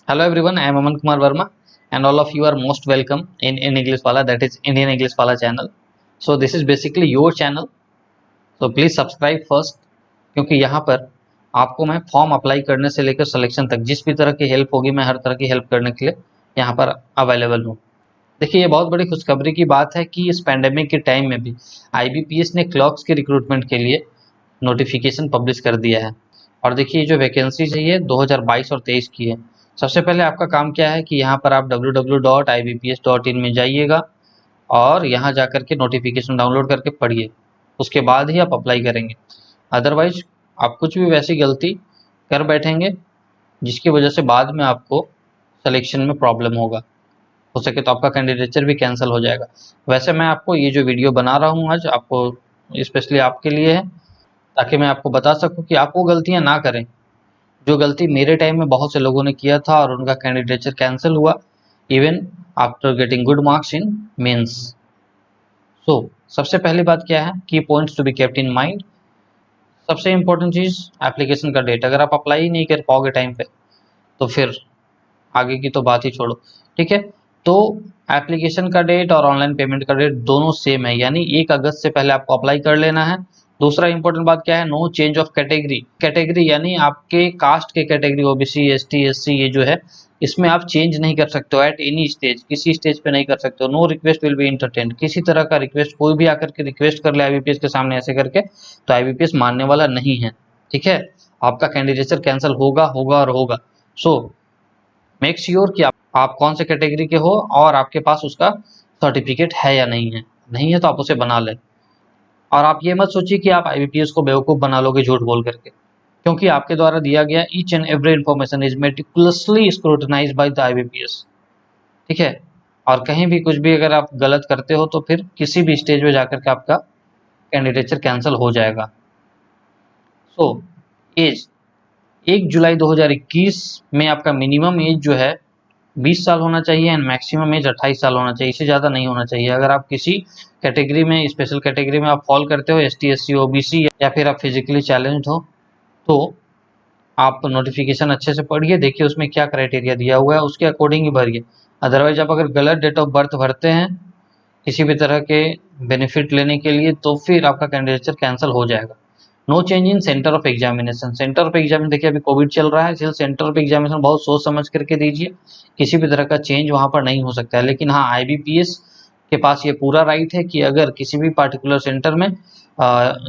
Hello everyone, I am Aman Kumar Verma and all of you are most welcome in English Wala, that is Indian English Wala channel. So this is basically your channel. So please subscribe first क्योंकि यहाँ पर आपको मैं form apply करने से लेकर selection तक जिस भी तरह की हेल्प होगी मैं हर तरह की हेल्प करने के लिए यहाँ पर अवेलेबल हूँ। देखिए ये बहुत बड़ी खुशखबरी की बात है कि इस पैंडेमिक के टाइम में भी IBPS ने क्लर्क्स के रिक्रूटमेंट के लिए नोटिफिकेशन पब्लिश कर दिया है। और देखिए जो वैकेंसीज है ये 2022 और 23 की है। सबसे पहले आपका काम क्या है कि यहाँ पर आप www.ibps.in में जाइएगा और यहाँ जाकर के नोटिफिकेशन डाउनलोड करके पढ़िए, उसके बाद ही आप अप्लाई करेंगे। अदरवाइज आप कुछ भी वैसी गलती कर बैठेंगे जिसकी वजह से बाद में आपको सिलेक्शन में प्रॉब्लम होगा, हो सके तो आपका कैंडिडेचर भी कैंसिल हो जाएगा। वैसे मैं आपको ये जो वीडियो बना रहा हूँ आज आपको स्पेशली आपके लिए है, ताकि मैं आपको बता सकूँ कि आप वो गलतियाँ ना करें जो गलती मेरे टाइम में बहुत से लोगों ने किया था और उनका कैंडिडेचर कैंसिल हुआ even after getting good marks in mains. So सबसे पहली बात क्या है कि points to be kept in mind. सबसे इंपॉर्टेंट चीज़ एप्लीकेशन का डेट, अगर आप अप्लाई ही नहीं कर पाओगे टाइम पे तो फिर आगे की तो बात ही छोड़ो। ठीक है, तो एप्लीकेशन का डेट और ऑनलाइन पेमेंट का डेट दोनों सेम है, यानी 1 अगस्त से पहले आपको अप्लाई कर लेना है। दूसरा इंपॉर्टेंट बात क्या है, no change of category. Category यानी आपके कास्ट के कैटेगरी ओबीसी एसटी एससी ये जो है इसमें आप चेंज नहीं कर सकते हो एट एनी स्टेज, किसी स्टेज पे नहीं कर सकते हो। No request will be entertained, किसी तरह का रिक्वेस्ट कोई भी आकर के रिक्वेस्ट कर ले IBPS के सामने ऐसे करके तो IBPS मानने वाला नहीं है। ठीक है, आपका कैंडिडेचर कैंसिल होगा होगा और होगा। सो मेक श्योर कि आप कौन से कैटेगरी के हो और आपके पास उसका सर्टिफिकेट है या नहीं है। नहीं है तो आप उसे बना लें। और आप ये मत सोचिए कि आप IBPS को बेवकूफ़ बना लोगे झूठ बोल करके, क्योंकि आपके द्वारा दिया गया each and every information is meticulously scrutinised by the IBPS। ठीक है, और कहीं भी कुछ भी अगर आप गलत करते हो तो फिर किसी भी स्टेज में जाकर के आपका कैंडिडेचर कैंसिल हो जाएगा। सो एज 1 जुलाई 2021 में आपका मिनिमम एज जो है 20 साल होना चाहिए एंड मैक्सिमम एज 28 साल होना चाहिए, इससे ज़्यादा नहीं होना चाहिए। अगर आप किसी कैटेगरी में स्पेशल कैटेगरी में आप फॉल करते हो ST SC OBC या फिर आप फिजिकली चैलेंज्ड हो तो आप नोटिफिकेशन अच्छे से पढ़िए, देखिए उसमें क्या क्राइटेरिया दिया हुआ है उसके अकॉर्डिंग ही भरिए। अदरवाइज आप अगर गलत डेट ऑफ बर्थ भरते हैं किसी भी तरह के बेनिफिट लेने के लिए तो फिर आपका कैंडिडेचर कैंसिल हो जाएगा। No change in centre of examination. Centre of examination देखिए अभी कोविड चल रहा है, इसलिए सेंटर ऑफ एग्जामिनेशन बहुत सोच समझ करके दीजिए, किसी भी तरह का चेंज वहाँ पर नहीं हो सकता है। लेकिन हाँ IBPS के पास ये पूरा राइट है कि अगर किसी भी पार्टिकुलर सेंटर में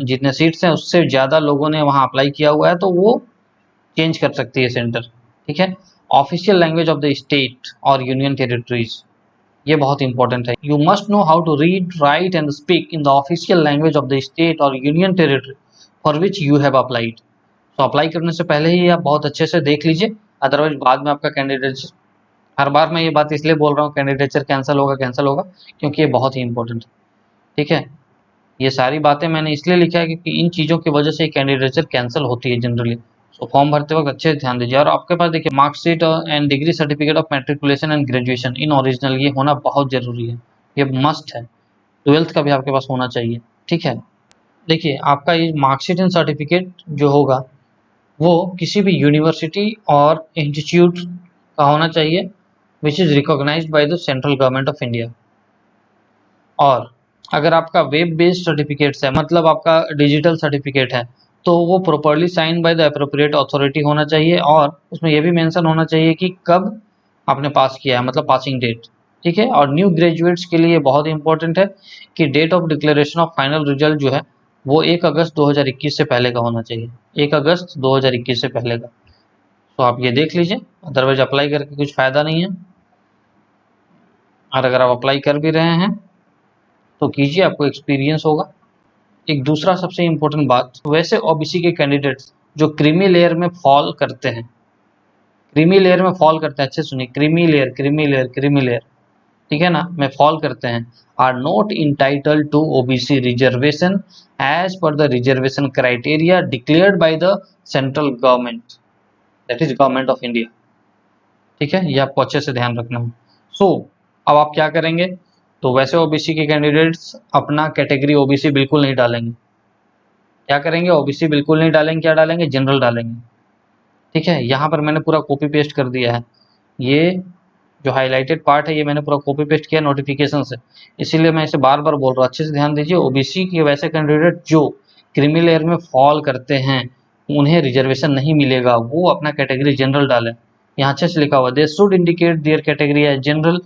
जितने सीट्स हैं उससे ज़्यादा लोगों ने वहाँ अप्लाई किया हुआ है तो वो चेंज कर सकती है सेंटर। ठीक है, official language of the state और यूनियन टेरिटरीज, ये बहुत इंपॉर्टेंट है। You must know how to read write and speak in the official language of the state और union territory for which you have applied. तो apply करने से पहले ही आप बहुत अच्छे से देख लीजिए, अदरवाइज बाद में आपका कैंडिडेट, हर बार मैं ये बात इसलिए बोल रहा हूँ कैंडिडेचर कैंसिल होगा क्योंकि ये बहुत ही इंपॉर्टेंट है। ठीक है, ये सारी बातें मैंने इसलिए लिखा है क्योंकि इन चीज़ों की वजह से कैंडिडेचर कैंसिल होती है जनरली। सो फॉर्म भरते वक्त अच्छे से ध्यान दीजिए। और आपके पास देखिए marksheet and degree certificate of matriculation and graduation in original ये होना बहुत ज़रूरी है, ये मस्ट है। 12th का भी आपके पास होना चाहिए। ठीक है, देखिए आपका ये मार्कशीट एंड सर्टिफिकेट जो होगा वो किसी भी यूनिवर्सिटी और इंस्टीट्यूट का होना चाहिए which is recognised by the central government of India. और अगर आपका वेब बेस्ड सर्टिफिकेट्स है, मतलब आपका डिजिटल सर्टिफिकेट है, तो वो properly sign by the appropriate authority होना चाहिए और उसमें ये भी मेंशन होना चाहिए कि कब आपने पास किया है, मतलब पासिंग डेट। ठीक है, और न्यू ग्रेजुएट्स के लिए बहुत इंपॉर्टेंट है कि date of declaration of final result जो है वो 1 अगस्त 2021 से पहले का होना चाहिए, 1 अगस्त 2021 से पहले का। तो आप ये देख लीजिए, अदरवाइज अप्लाई करके कुछ फ़ायदा नहीं है। और अगर आप अप्लाई कर भी रहे हैं तो कीजिए, आपको एक्सपीरियंस होगा। एक दूसरा सबसे इम्पोर्टेंट बात, वैसे OBC के कैंडिडेट्स जो क्रीमी लेयर में फॉल करते हैं, क्रीमी लेयर में फॉल करते हैं, अच्छे सुनिए, creamy layer creamy layer creamy layer, ठीक है ना, में फॉल करते हैं, are not entitled to OBC reservation as per the reservation criteria declared by the central government, that is government of India. ठीक है, ये आपको अच्छे से ध्यान रखना है। सो अब आप क्या करेंगे, तो वैसे OBC के कैंडिडेट्स अपना कैटेगरी OBC बिल्कुल नहीं डालेंगे। क्या करेंगे, OBC बिल्कुल नहीं डालेंगे, क्या डालेंगे, जनरल डालेंगे। ठीक है, यहाँ पर मैंने पूरा कॉपी पेस्ट कर दिया है। ये जो हाईलाइटेड पार्ट है ये मैंने पूरा कॉपी पेस्ट किया नोटिफिकेशन से, इसीलिए मैं इसे बार बार बोल रहा हूँ, अच्छे से ध्यान दीजिए। ओबीसी के वैसे कैंडिडेट जो क्रीमी लेयर में फॉल करते हैं उन्हें रिजर्वेशन नहीं मिलेगा, वो अपना कैटेगरी जनरल डालें। यहाँ अच्छे से लिखा हुआ they should indicate their category as general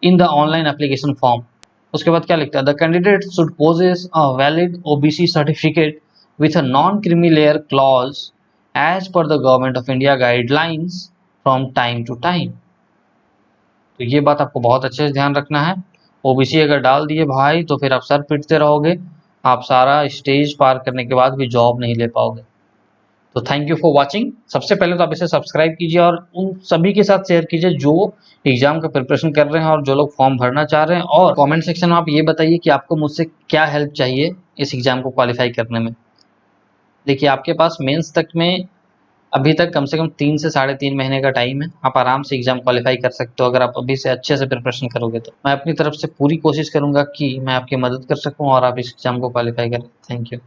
in the online application form. उसके बाद क्या लिखता है, the candidate should possess a valid OBC certificate with a non creamy layer clause as per the government of India guidelines from time to time. तो ये बात आपको बहुत अच्छे से ध्यान रखना है। ओबीसी अगर डाल दिए भाई तो फिर आप सर पीटते रहोगे, आप सारा स्टेज पार करने के बाद भी जॉब नहीं ले पाओगे। तो थैंक यू फॉर वाचिंग। सबसे पहले तो आप इसे सब्सक्राइब कीजिए और उन सभी के साथ शेयर कीजिए जो एग्जाम का प्रिपरेशन कर रहे हैं और जो लोग फॉर्म भरना चाह रहे हैं। और कमेंट सेक्शन में आप ये बताइए कि आपको मुझसे क्या हेल्प चाहिए इस एग्जाम को क्वालिफाई करने में। देखिए आपके पास मेंस तक में अभी तक कम से कम 3 से 3.5 महीने का टाइम है, आप आराम से एग्जाम क्वालिफाई कर सकते हो अगर आप अभी से अच्छे से प्रिपरेशन करोगे तो। मैं अपनी तरफ से पूरी कोशिश करूंगा कि मैं आपकी मदद कर सकूं और आप इस एग्जाम को क्वालिफाई करें। Thank you.